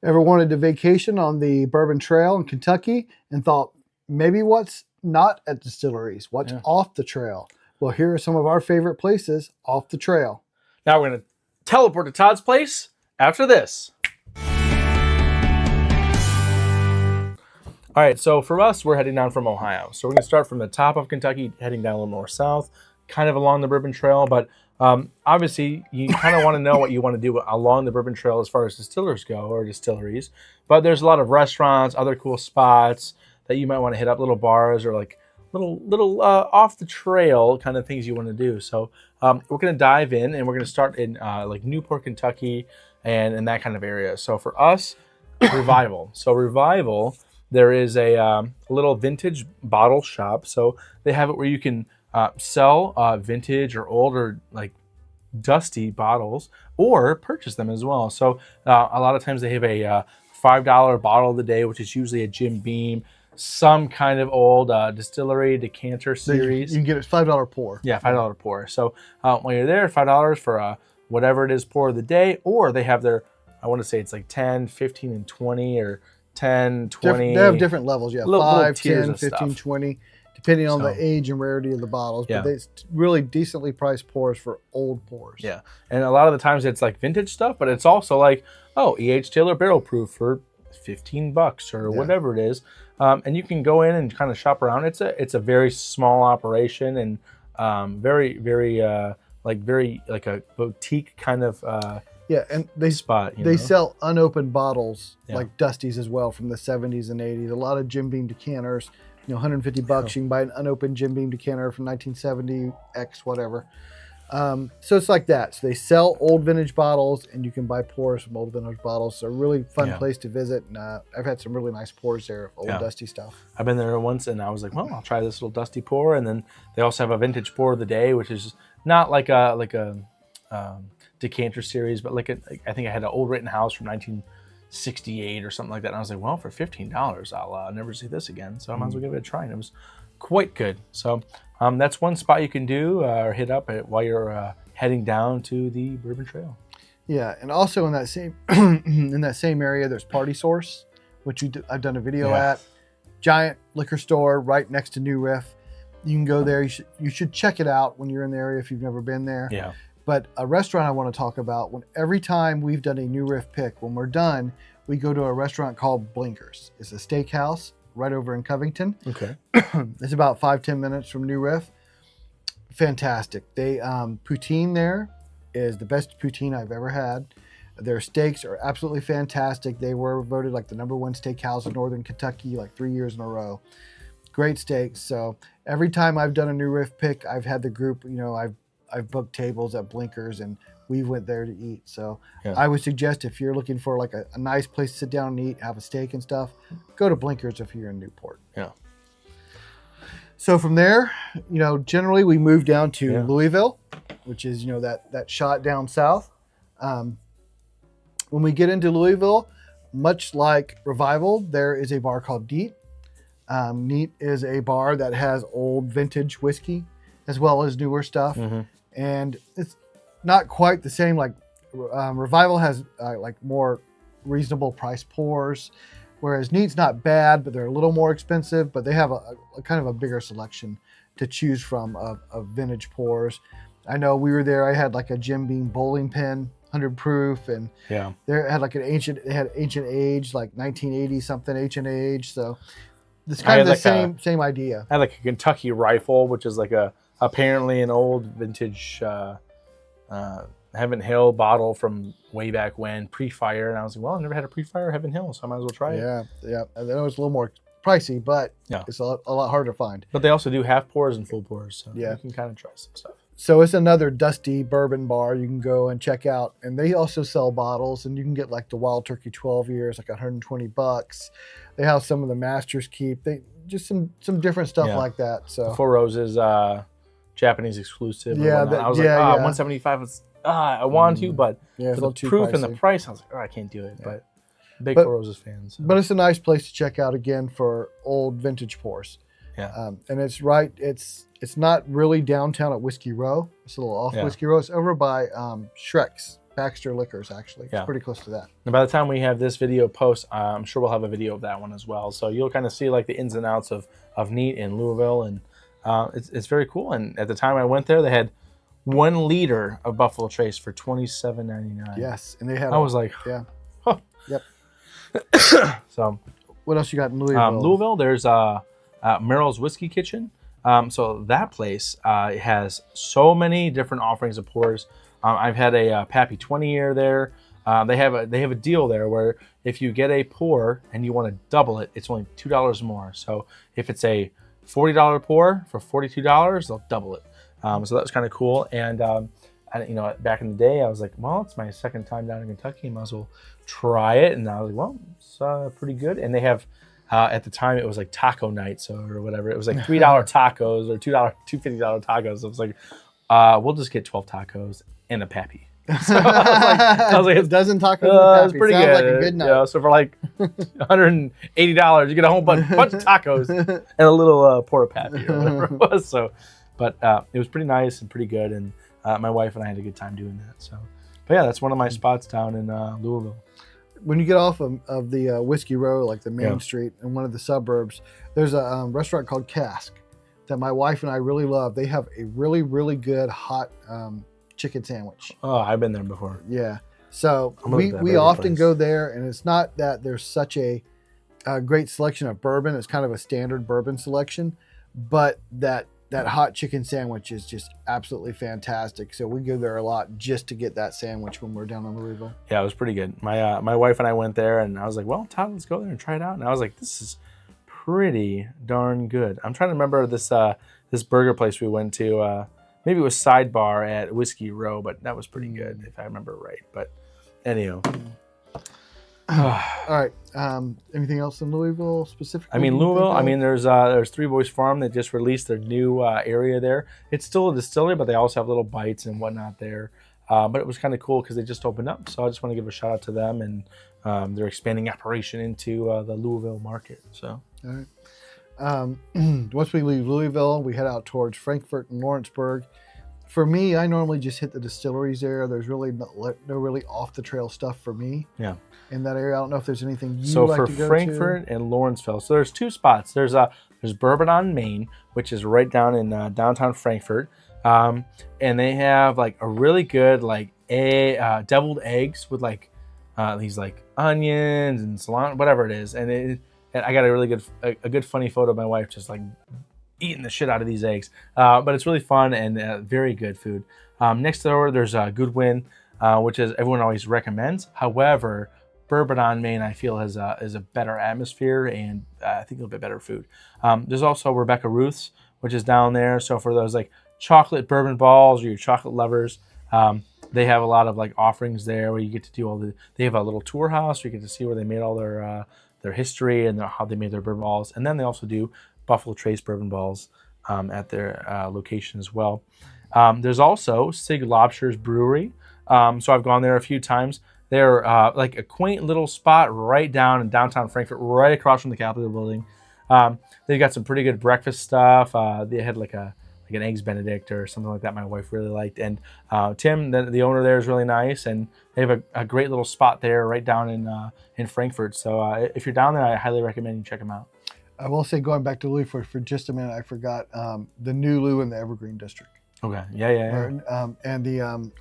Ever wanted to vacation on the Bourbon Trail in Kentucky and thought maybe what's not at distilleries, what's off the trail? Well, here are some of our favorite places off the trail. Now we're going to teleport to Todd's place after this. All right, so for us, we're heading down from Ohio. So we're going to start from the top of Kentucky, heading down a little more south, kind of along the Bourbon Trail. But obviously, you kind of want to know what you want to do along the Bourbon Trail as far as distillers go, or distilleries. But there's a lot of restaurants, other cool spots that you might want to hit up, little bars or like little off the trail kind of things you want to do. So we're going to dive in, and we're going to start in like Newport, Kentucky, and in that kind of area. So for us, Revival. So Revival, there is a little vintage bottle shop. So they have it where you can sell vintage or old or like dusty bottles, or purchase them as well. So a lot of times they have a $5 bottle of the day, which is usually a Jim Beam, some kind of old distillery decanter series. You can get it $5 pour. Yeah, $5 pour. So when you're there, $5 for whatever it is pour of the day, or they have their, I want to say it's like 10, 15, and 20, or 10, 20. They have different levels. Yeah, little 5, tiers 10, of 15, stuff. 20, depending on the age and rarity of the bottles. Yeah. But it's really decently priced pours for old pours. Yeah, and a lot of the times it's like vintage stuff, but it's also like, E.H. Taylor barrel proof for $15 or whatever it is. And you can go in and kind of shop around. It's a very small operation, and very like a boutique kind of and they spot. They sell unopened bottles like Dusties as well from the 70s and 80s. A lot of Jim Beam decanters, $150. You can buy an unopened Jim Beam decanter from 1970 X whatever. So it's like that. So they sell old vintage bottles, and you can buy pours from old vintage bottles. So a really fun place to visit. And I've had some really nice pours there of old dusty stuff. I've been there once, and I was like, well, I'll try this little dusty pour. And then they also have a vintage pour of the day, which is not like a decanter series, but I think I had an old Rittenhouse from 1968 or something like that. And I was like, well, for $15, I'll never see this again. So I might as well give it a try. And it was quite good. So that's one spot you can do or hit up while you're heading down to the Bourbon Trail. Yeah, and also in that same area, there's Party Source, which I've done a video at. Giant liquor store right next to New Riff. You can go there. You should check it out when you're in the area if you've never been there. Yeah. But a restaurant I want to talk about, every time we've done a New Riff pick, when we're done, we go to a restaurant called Blinkers. It's a steakhouse right over in Covington. Okay. It's about 5-10 minutes from New Riff. Fantastic. They poutine there is the best poutine I've ever had. Their steaks are absolutely fantastic. They were voted like the #1 steakhouse in Northern Kentucky like 3 years in a row. Great steaks. So every time I've done a New Riff pick, I've had the group, I've booked tables at Blinkers, and we went there to eat. So I would suggest if you're looking for like a nice place to sit down and eat, have a steak and stuff, go to Blinkers if you're in Newport. Yeah. So from there, generally we move down to Louisville, which is, that shot down south. When we get into Louisville, much like Revival, there is a bar called Neat. Neat is a bar that has old vintage whiskey as well as newer stuff. Mm-hmm. And it's not quite the same. Like Revival has like more reasonable price pours, whereas Neat's not bad, but they're a little more expensive. But they have a kind of a bigger selection to choose from of vintage pours. I know we were there. I had like a Jim Beam bowling pin, 100 proof, and they had like ancient age, like 1980 something ancient age. So it's kind of the same idea. I had like a Kentucky Rifle, which is like apparently an old vintage Heaven Hill bottle from way back when, pre-fire. And I was like, well, I've never had a pre-fire Heaven Hill, so I might as well try it. Yeah. I know it's a little more pricey, but it's a lot harder to find. But they also do half pours and full pours, so you can kind of try some stuff. So it's another dusty bourbon bar you can go and check out. And they also sell bottles, and you can get like the Wild Turkey 12 years, like $120. They have some of the Master's Keep. They just some different stuff like that. So Four Roses, Japanese exclusive. I was like, 175 was I wanted to, but for the proof and the price, I was like, I can't do it. But Four Roses fans. So. But it's a nice place to check out again for old vintage pours. Yeah. And it's right. It's not really downtown at Whiskey Row. It's a little off Whiskey Row. It's over by Shrek's Baxter Liquors, actually. Yeah. It's pretty close to that. And by the time we have this video post, I'm sure we'll have a video of that one as well. So you'll kind of see like the ins and outs of neat in Louisville, and it's very cool. And at the time I went there, they had 1 liter of Buffalo Trace for $27.99. Yes, and they had. I was like, yeah, huh. Yep. So what else you got in Louisville? Louisville, there's Merrill's Whiskey Kitchen. So that place has so many different offerings of pours. I've had a Pappy 20 year there. They have a deal there where if you get a pour and you want to double it, it's only $2 more. So if it's a $40 pour for $42, they'll double it. So that was kind of cool. And back in the day, I was like, well, it's my second time down in Kentucky. Might as well try it. And I was like, well, it's pretty good. And they have at the time it was like taco nights or whatever. It was like $3 tacos or $2.50 tacos. So I was like, we'll just get 12 tacos and a Pappy. So I was like, a dozen tacos and a Pappy. It's pretty Sounds good. like a good night. So for like $180, you get a whole bunch of tacos and a little porta Pappy or whatever it was. So, but it was pretty nice and pretty good, and my wife and I had a good time doing that. So, but yeah, that's one of my spots down in Louisville. When you get off of the Whiskey Row, like the main street in one of the suburbs, there's a restaurant called Cask that my wife and I really love. They have a really, really good hot chicken sandwich. Oh, I've been there before. Yeah. So we often go there, and it's not that there's such a great selection of bourbon. It's kind of a standard bourbon selection, but that hot chicken sandwich is just absolutely fantastic. So we go there a lot just to get that sandwich when we're down in Louisville. Yeah, it was pretty good. My wife and I went there, and I was like, well, Todd, let's go there and try it out. And I was like, this is pretty darn good. I'm trying to remember this burger place we went to. Maybe it was Sidebar at Whiskey Row, but that was pretty good if I remember right. But anyhow. All right. Anything else in Louisville specifically? I mean, Louisville. I mean, there's Three Boys Farm that just released their new area there. It's still a distillery, but they also have little bites and whatnot there. But it was kind of cool because they just opened up. So I just want to give a shout out to them, and they're expanding operation into the Louisville market. So. All right. Once we leave Louisville, we head out towards Frankfort and Lawrenceburg. For me, I normally just hit the distilleries there. There's really no really off the trail stuff for me. Yeah. In that area, I don't know if there's anything you so like for to go Frankfort to. and Lawrenceville, so there's 2 spots. There's Bourbon on Main, which is right down in downtown Frankfort, and they have like a really good like deviled eggs with like these like onions and cilantro, whatever it is, and I got a good funny photo of my wife just like eating the shit out of these eggs. But it's really fun and very good food. Next door, there's Goodwin, which is everyone always recommends. However, Bourbon on Main, I feel, is a better atmosphere and I think a little bit better food. There's also Rebecca Ruth's, which is down there. So for those like chocolate bourbon balls or your chocolate lovers, they have a lot of like offerings there where you get to do they have a little tour house where you get to see where they made all their history and how they made their bourbon balls. And then they also do Buffalo Trace bourbon balls at their location as well. There's also Sig Lobster's Brewery. So I've gone there a few times. They're like a quaint little spot right down in downtown Frankfort, right across from the Capitol building. They've got some pretty good breakfast stuff. They had like an Eggs Benedict or something like that my wife really liked. And Tim, the owner there, is really nice. And they have a great little spot there right down in Frankfort. So if you're down there, I highly recommend you check them out. I will say, going back to Louis for just a minute, I forgot the new Lou in the Evergreen District. Okay. Yeah. And the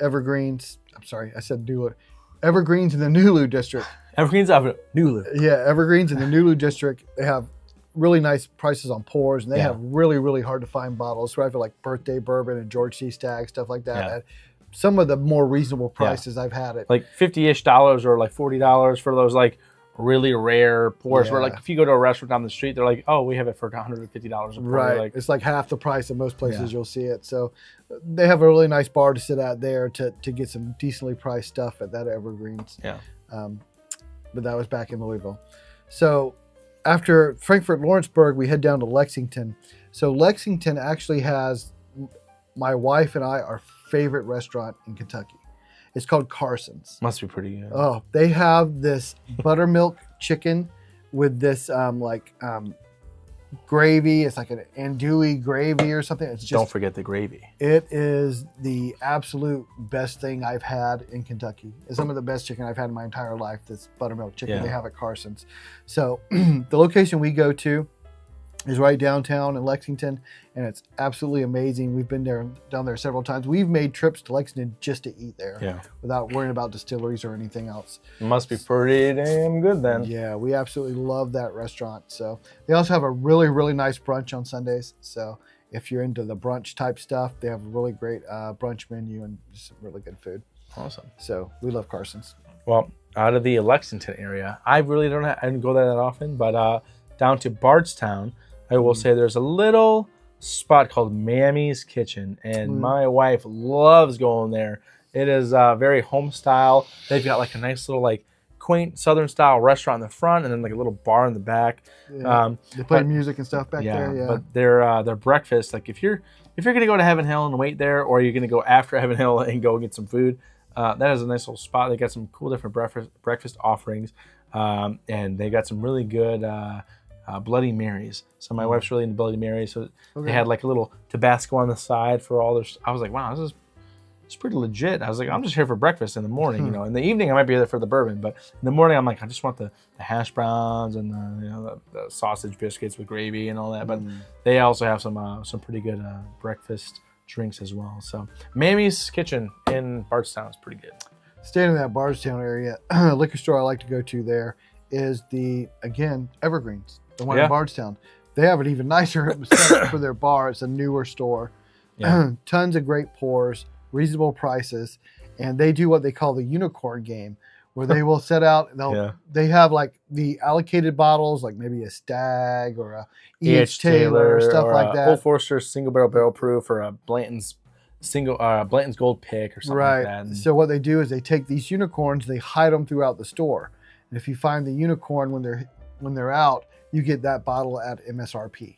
Evergreens. I'm sorry, I said New Lou. Evergreens in the Nulu District. Evergreens of Nulu. Yeah, Evergreens in the Nulu District. They have really nice prices on pours, and they have really, really hard to find bottles. Right, for like birthday bourbon and George C. Stagg, stuff like that. At some of the more reasonable prices I've had it. Like $50-ish or like $40 for those like really rare pours. Where like if you go to a restaurant down the street, they're like, oh, we have it for $150 a pour. Right, like, it's like half the price in most places you'll see it. So they have a really nice bar to sit at there to get some decently priced stuff at that Evergreens. Yeah. But that was back in Louisville. So after Frankfort Lawrenceburg, we head down to Lexington. So Lexington actually has my wife and I our favorite restaurant in Kentucky. It's called Carson's. Must be pretty good. Oh, they have this buttermilk chicken with this gravy. It's like an andouille gravy or something. It's just, Don't forget the gravy. it is the absolute best thing I've had in Kentucky. It's some of the best chicken I've had in my entire life. This buttermilk chicken they have at Carson's. So the location we go to is right downtown in Lexington, and it's absolutely amazing. We've been down there several times. We've made trips to Lexington just to eat there without worrying about distilleries or anything else. It must be pretty damn good then. Yeah, we absolutely love that restaurant. So they also have a really, really nice brunch on Sundays. So if you're into the brunch type stuff, they have a really great brunch menu and just some really good food. Awesome. So we love Carson's. Well, out of the Lexington area, I really I didn't go there that often, but down to Bardstown, I will say there's a little spot called Mammy's Kitchen, and my wife loves going there. It is very home style. They've got like a nice little like quaint Southern style restaurant in the front, and then like a little bar in the back. Yeah. They play music and stuff back there. Yeah, but their breakfast, like if you're gonna go to Heaven Hill and wait there, or you're gonna go after Heaven Hill and go get some food, that is a nice little spot. They got some cool different breakfast offerings, and they got some really good Bloody Marys. So my wife's really into Bloody Marys. So they had like a little Tabasco on the side for all their. I was like, wow, it's pretty legit. I was like, I'm just here for breakfast in the morning, you know. In the evening, I might be there for the bourbon, but in the morning, I'm like, I just want the hash browns and the sausage biscuits with gravy and all that. But they also have some pretty good breakfast drinks as well. So Mammy's Kitchen in Bardstown is pretty good. Staying in that Bardstown area, liquor store I like to go to there is again, Evergreens, the one in Bardstown. They have an even nicer setup for their bar. It's a newer store. Yeah. Tons of great pours, reasonable prices, and they do what they call the unicorn game, where they will set out, they have like the allocated bottles, like maybe a Stag or a E.H. Taylor, stuff like that. Old Forester single barrel proof, or a Blanton's Blanton's Gold Pick or something like that. So what they do is they take these unicorns, they hide them throughout the store. And if you find the unicorn when they're out, you get that bottle at MSRP.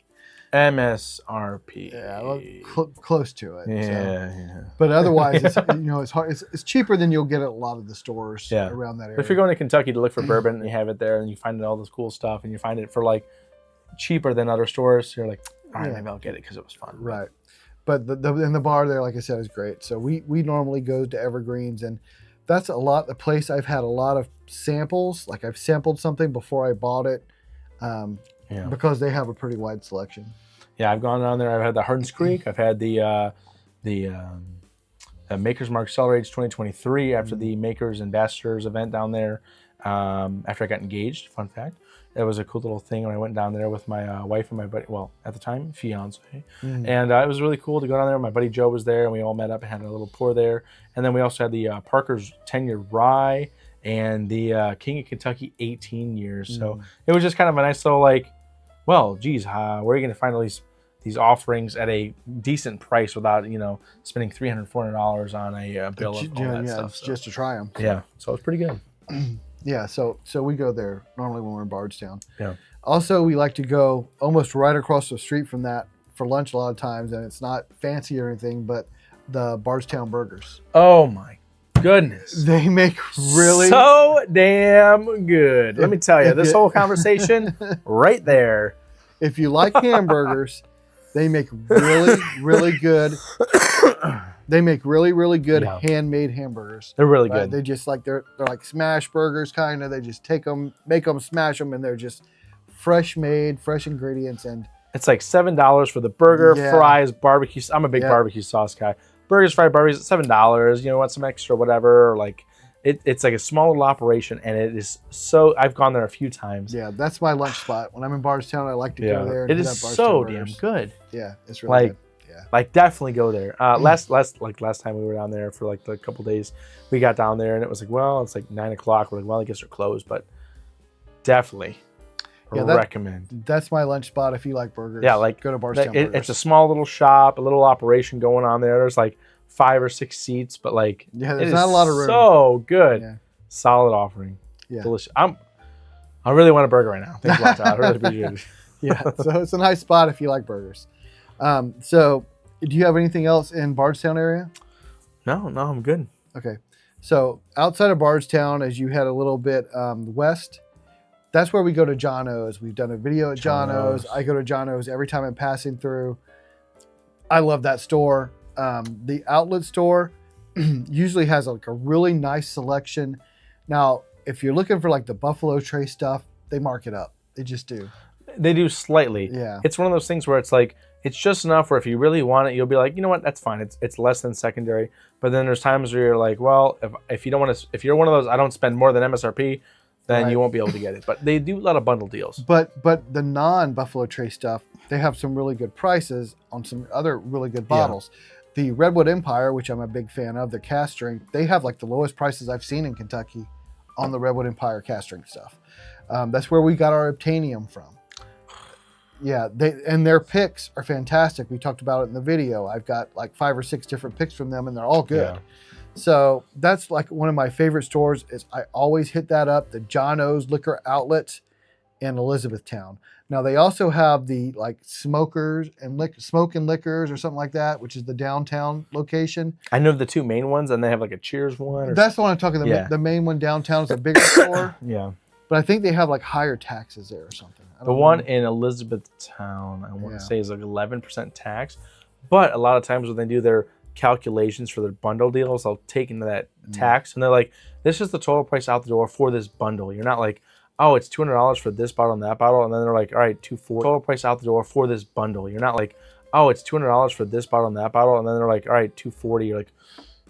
MSRP. Yeah, well, close to it. Yeah, so. But otherwise, it's it's hard. It's cheaper than you'll get at a lot of the stores around that area. But if you're going to Kentucky to look for bourbon and you have it there and you find all this cool stuff and you find it for like cheaper than other stores, you're like, all right, maybe I'll get it because it was fun. Right. But the bar there, like I said, is great. So we normally go to Evergreens, and that's the place I've had a lot of samples. Like I've sampled something before I bought it. Because they have a pretty wide selection. Yeah, I've gone down there. I've had the Hardins Creek. I've had the Maker's Mark Cellar Age 2023 after the Makers Ambassadors event down there. After I got engaged, fun fact. It was a cool little thing when I went down there with my wife and my buddy, well, at the time, fiance. And it was really cool to go down there. My buddy Joe was there, and we all met up and had a little pour there. And then we also had the Parker's 10-year rye and the King of Kentucky 18 years. So it was just kind of a nice little like, well, geez, where are you going to find all these offerings at a decent price without, spending $300, $400 on a bill of all that stuff. Just to try them. Yeah, so it's pretty good. Yeah, so we go there normally when we're in Bardstown. Yeah. Also, we like to go almost right across the street from that for lunch a lot of times, and it's not fancy or anything, but the Bardstown Burgers. Oh my goodness. They make really so damn good. Let me tell you, this whole conversation right there. If you like hamburgers, they make really, really good. They make really, really good handmade hamburgers. They're really good. They just like they're like smash burgers kind of. They just take them, make them, smash them, and they're just fresh made, fresh ingredients. And it's like $7 for the burger, fries, barbecue. I'm a big barbecue sauce guy. Burgers, fried barbecues, $7. You want some extra, whatever. Like it's like a small little operation, and it is so. I've gone there a few times. Yeah, that's my lunch spot. When I'm in Bardstown, I like to go there. And it is so damn good. Yeah, it's really good. Yeah. Like definitely go there. Last time we were down there for like a couple days, we got down there and it was like, well, it's like 9 o'clock. We're like, well, I guess they're closed, but definitely recommend. That's my lunch spot if you like burgers. Yeah, like go to Bardstown. It's a small little shop, a little operation going on there. There's like 5 or 6 seats, but like there's not a lot of room. So good, solid offering, delicious. I really want a burger right now. Thanks a lot, Todd. I really appreciate it. Yeah, so it's a nice spot if you like burgers. So do you have anything else in Bardstown area? No, I'm good. Okay. So outside of Bardstown, as you head a little bit west, that's where we go to John O's. We've done a video at John O's. O's. I go to John O's every time I'm passing through. I love that store. The outlet store usually has like a really nice selection. Now, if you're looking for like the Buffalo Trace stuff, they mark it up. They just do. They do slightly. Yeah. It's one of those things where it's like, it's just enough where if you really want it, you'll be like, you know what, that's fine. It's less than secondary. But then there's times where you're like, well, if you don't want to, if you're one of those, I don't spend more than MSRP, then Right. you won't be able to get it. But they do a lot of bundle deals. But the non-Buffalo Trace stuff, they have some really good prices on some other really good bottles. The Redwood Empire, which I'm a big fan of, the cast strength, they have like the lowest prices I've seen in Kentucky on the Redwood Empire cast strength stuff. That's where we got our Obtainium from. Yeah, and their picks are fantastic. We talked about it in the video. I've got like 5 or 6 different picks from them, and they're all good. Yeah. So that's like one of my favorite stores. Is I always hit that up, the John O's Liquor Outlet in Elizabethtown. Now they also have the like Smokers and Smoke and Liquors or something like that, which is the downtown location. I know the 2 main ones, and they have like a Cheers one. That's the one I'm talking about. Yeah. The main one downtown is a bigger store, Yeah. but I think they have like higher taxes there or something. I The don't one know. in Elizabethtown, I want Yeah. to say, is like 11% tax. But a lot of times when they do their calculations for their bundle deals, they'll take into that tax, and they're like, this is the total price out the door for this bundle. You're not like, oh, it's $200 for this bottle and that bottle, and then they're like, all right, $240 total price out the door for this bundle. You're not like, oh, it's $200 for this bottle and that bottle, and then they're like, all right, $240. You're like,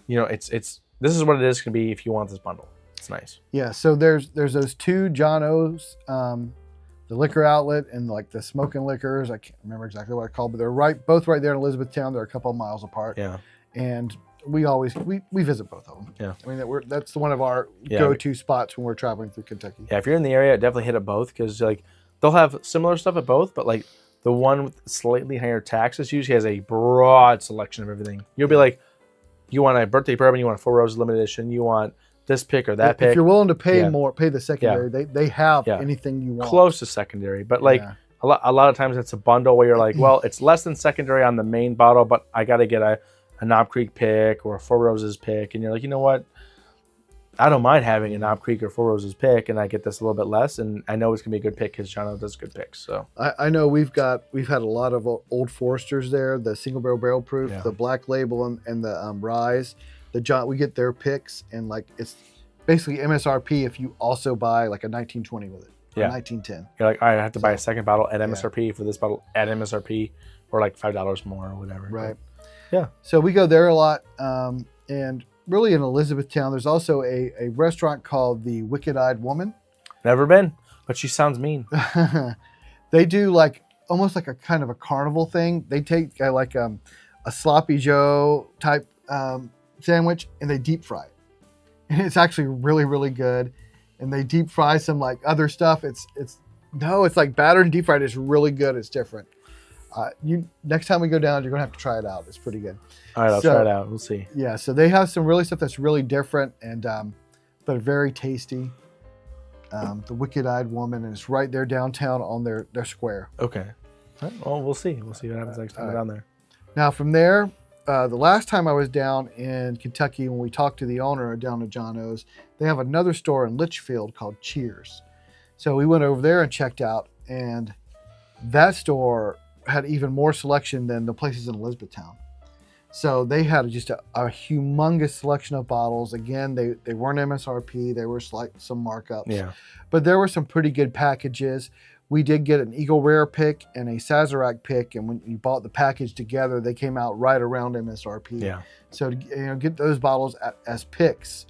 you know, it's this is what it is going to be if you want this bundle. It's nice. Yeah, so there's those 2 John O's, the Liquor Outlet and like the Smoking Liquors. I can't remember exactly what I called, but they're both right there in Elizabethtown. They're a couple of miles apart. Yeah. And we visit both of them. Yeah. I mean, that's one of our Yeah. go-to spots when we're traveling through Kentucky. Yeah, if you're in the area, definitely hit up both, because like they'll have similar stuff at both, but like the one with slightly higher taxes usually has a broad selection of everything. You'll be like, you want a birthday bourbon, you want a 4 Roses limited edition, you want this pick or that pick. If you're willing to pay Yeah. more, pay the secondary. They have Yeah. anything you want. Close to secondary, but like Yeah. a lot of times it's a bundle where you're like, well, it's less than secondary on the main bottle, but I got to get a Knob Creek pick or a 4 Roses pick, and you're like, you know what? I don't mind having a Knob Creek or 4 Roses pick, and I get this a little bit less, and I know it's gonna be a good pick because John O does good picks. So I know we've had a lot of Old Foresters there, the single barrel proof, Yeah. the Black Label, and the Rise. We get their picks, and like it's basically MSRP if you also buy like a 1920 with it, or Yeah. 1910. you're like, all right, I have to buy a second bottle at MSRP for this bottle at MSRP, or like $5 more or whatever. Right. Yeah. So we go there a lot, and really in Elizabethtown, there's also a restaurant called the Wicked Eyed Woman. Never been, but she sounds mean. They do like almost like a kind of a carnival thing. They take like a sloppy Joe type sandwich and they deep fry it, and it's actually really, really good. And they deep fry some like other stuff. It's like battered and deep fried. It's really good. It's different. Next time we go down, you're gonna have to try it out. It's pretty good. All right, I'll try it out. We'll see. Yeah, so they have some really stuff that's really different and but very tasty. The Wicked Eyed Woman, and it's right there downtown on their square. Okay. All right, well, we'll see. We'll see what happens next time we're down there. Now from there, the last time I was down in Kentucky when we talked to the owner down at John O's, they have another store in Litchfield called Cheers. So we went over there and checked out, and that store had even more selection than the places in Elizabethtown. So they had just a humongous selection of bottles. Again, they weren't MSRP. They were some markups. Yeah. But there were some pretty good packages. We did get an Eagle Rare pick and a Sazerac pick, and when you bought the package together, they came out right around MSRP. Yeah. So to get those bottles as picks,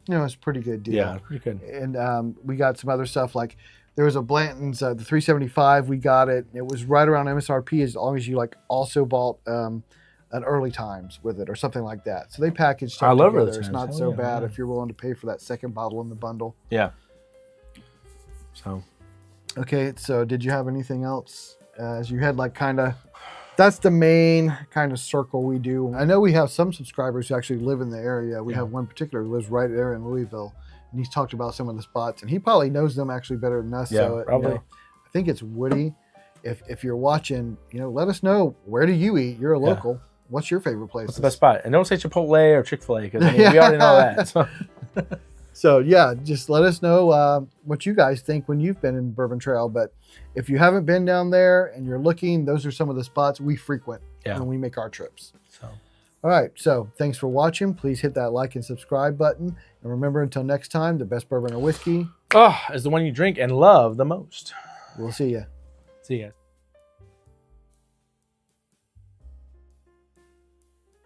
it's a pretty good deal. Yeah, pretty good. And we got some other stuff like there was a Blanton's, the 375. We got it. It was right around MSRP as long as you like also bought an Early Times with it or something like that. So they packaged stuff I love together. Early It's Times. not Oh, so yeah, bad yeah. if you're willing to pay for that second bottle in the bundle. Yeah. So. Okay, so did you have anything else? As you had that's the main kind of circle we do. I know we have some subscribers who actually live in the area. We have one particular who lives right there in Louisville, and he's talked about some of the spots, and he probably knows them actually better than us. Yeah, So, probably. I think it's Woody. If you're watching, let us know, where do you eat? You're a local. What's your favorite place? What's the best spot? And don't say Chipotle or Chick-fil-A because we already know that. So. So yeah, just let us know what you guys think when you've been in Bourbon Trail. But if you haven't been down there and you're looking, those are some of the spots we frequent when we make our trips. So, all right. So thanks for watching. Please hit that like and subscribe button. And remember, until next time, the best bourbon or whiskey is the one you drink and love the most. We'll see you. See you guys.